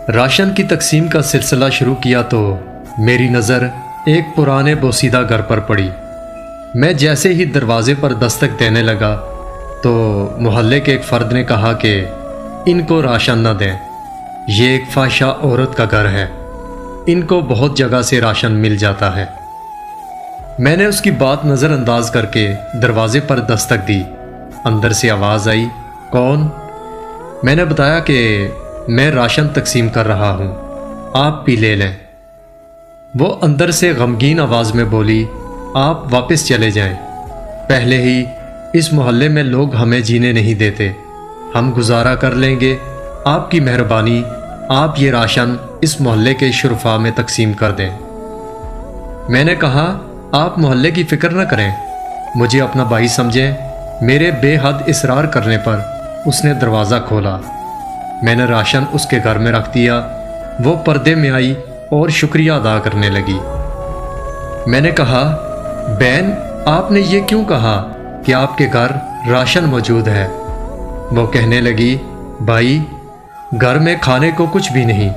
Ration کی تقسیم کا سلسلہ شروع کیا تو میری نظر ایک پرانے بوسیدہ گھر پر پڑی۔ میں جیسے ہی دروازے پر دستک دینے لگا تو محلے کے ایک فرد نے کہا کہ ان کو راشن نہ دیں، یہ ایک فحشہ عورت کا گھر ہے، ان کو بہت جگہ سے راشن مل جاتا ہے۔ میں نے اس کی بات نظر انداز کر کے دروازے پر دستک دی۔ اندر سے آواز آئی، کون؟ میں نے بتایا کہ میں راشن تقسیم کر رہا ہوں، آپ بھی لے لیں۔ وہ اندر سے غمگین آواز میں بولی، آپ واپس چلے جائیں، پہلے ہی اس محلے میں لوگ ہمیں جینے نہیں دیتے، ہم گزارا کر لیں گے، آپ کی مہربانی آپ یہ راشن اس محلے کے شرفاء میں تقسیم کر دیں۔ میں نے کہا، آپ محلے کی فکر نہ کریں، مجھے اپنا بھائی سمجھیں۔ میرے بے حد اصرار کرنے پر اس نے دروازہ کھولا۔ میں نے راشن اس کے گھر میں رکھ دیا۔ وہ پردے میں آئی اور شکریہ ادا کرنے لگی۔ میں نے کہا، بہن آپ نے یہ کیوں کہا کہ آپ کے گھر راشن موجود ہے؟ وہ کہنے لگی، بھائی گھر میں کھانے کو کچھ بھی نہیں،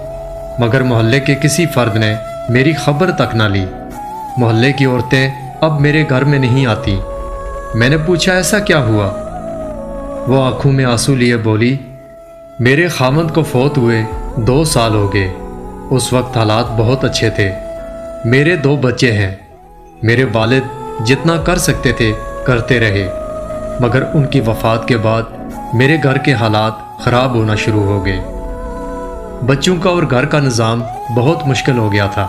مگر محلے کے کسی فرد نے میری خبر تک نہ لی۔ محلے کی عورتیں اب میرے گھر میں نہیں آتی۔ میں نے پوچھا، ایسا کیا ہوا؟ وہ آنکھوں میں آنسو لیے بولی، میرے خامند کو فوت ہوئے 2 سال ہو گئے، اس وقت حالات بہت اچھے تھے، میرے 2 بچے ہیں، میرے والد جتنا کر سکتے تھے کرتے رہے، مگر ان کی وفات کے بعد میرے گھر کے حالات خراب ہونا شروع ہو گئے۔ بچوں کا اور گھر کا نظام بہت مشکل ہو گیا تھا۔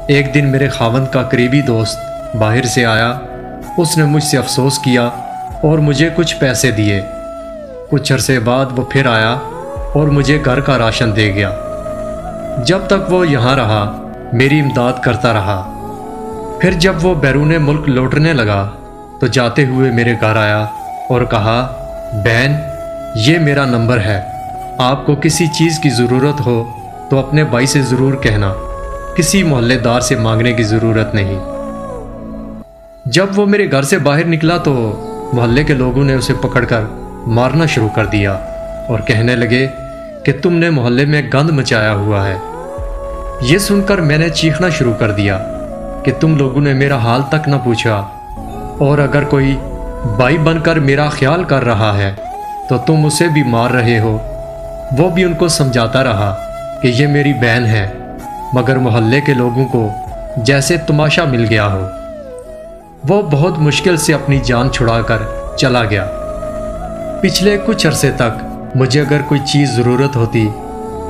ایک دن میرے خاوند کا قریبی دوست باہر سے آیا، اس نے مجھ سے افسوس کیا اور مجھے کچھ پیسے دیے۔ کچھ عرصے بعد وہ پھر آیا اور مجھے گھر کا راشن دے گیا۔ جب تک وہ یہاں رہا میری امداد کرتا رہا۔ پھر جب وہ بیرون ملک لوٹنے لگا تو جاتے ہوئے میرے گھر آیا اور کہا، بہن یہ میرا نمبر ہے، آپ کو کسی چیز کی ضرورت ہو تو اپنے بھائی سے ضرور کہنا، کسی محلے دار سے مانگنے کی ضرورت نہیں۔ جب وہ میرے گھر سے باہر نکلا تو محلے کے لوگوں نے اسے پکڑ کر مارنا شروع کر دیا اور کہنے لگے کہ تم نے محلے میں گند مچایا ہوا ہے۔ یہ سن کر میں نے چیخنا شروع کر دیا کہ تم لوگوں نے میرا حال تک نہ پوچھا، اور اگر کوئی بھائی بن کر میرا خیال کر رہا ہے تو تم اسے بھی مار رہے ہو۔ وہ بھی ان کو سمجھاتا رہا کہ یہ میری بہن ہے، مگر محلے کے لوگوں کو جیسے تماشا مل گیا ہو۔ وہ بہت مشکل سے اپنی جان چھڑا کر چلا گیا۔ پچھلے کچھ عرصے تک مجھے اگر کوئی چیز ضرورت ہوتی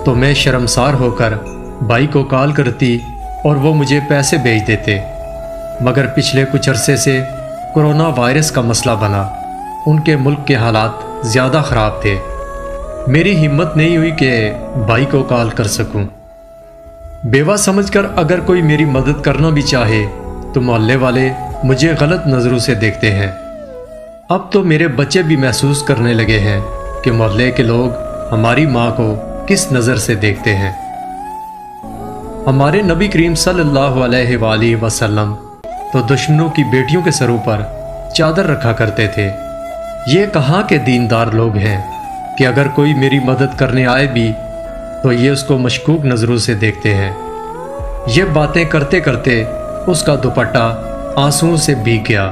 تو میں شرمسار ہو کر بھائی کو کال کرتی اور وہ مجھے پیسے بھیج دیتے، مگر پچھلے کچھ عرصے سے کورونا وائرس کا مسئلہ بنا، ان کے ملک کے حالات زیادہ خراب تھے، میری ہمت نہیں ہوئی کہ بھائی کو کال کر سکوں۔ بیوہ سمجھ کر اگر کوئی میری مدد کرنا بھی چاہے تو محلے والے مجھے غلط نظروں سے دیکھتے ہیں۔ اب تو میرے بچے بھی محسوس کرنے لگے ہیں کہ محلے کے لوگ ہماری ماں کو کس نظر سے دیکھتے ہیں۔ ہمارے نبی کریم صلی اللہ علیہ وآلہ وسلم تو دشمنوں کی بیٹیوں کے سروں پر چادر رکھا کرتے تھے۔ یہ کہاں کے دیندار لوگ ہیں کہ اگر کوئی میری مدد کرنے آئے بھی تو یہ اس کو مشکوک نظروں سے دیکھتے ہیں۔ یہ باتیں کرتے کرتے اس کا دوپٹہ آنسوؤں سے بھیگ گیا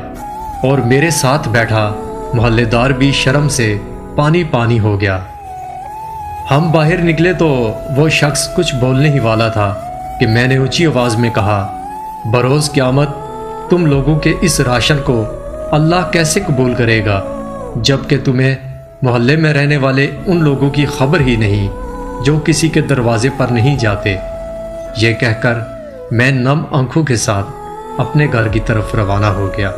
اور میرے ساتھ بیٹھا محلے دار بھی شرم سے پانی پانی ہو گیا۔ ہم باہر نکلے تو وہ شخص کچھ بولنے ہی والا تھا کہ میں نے اونچی آواز میں کہا، بروز قیامت تم لوگوں کے اس راشن کو اللہ کیسے قبول کرے گا جب کہ تمہیں محلے میں رہنے والے ان لوگوں کی خبر ہی نہیں جو کسی کے دروازے پر نہیں جاتے۔ یہ کہہ کر میں نم آنکھوں کے ساتھ اپنے گھر کی طرف روانہ ہو گیا۔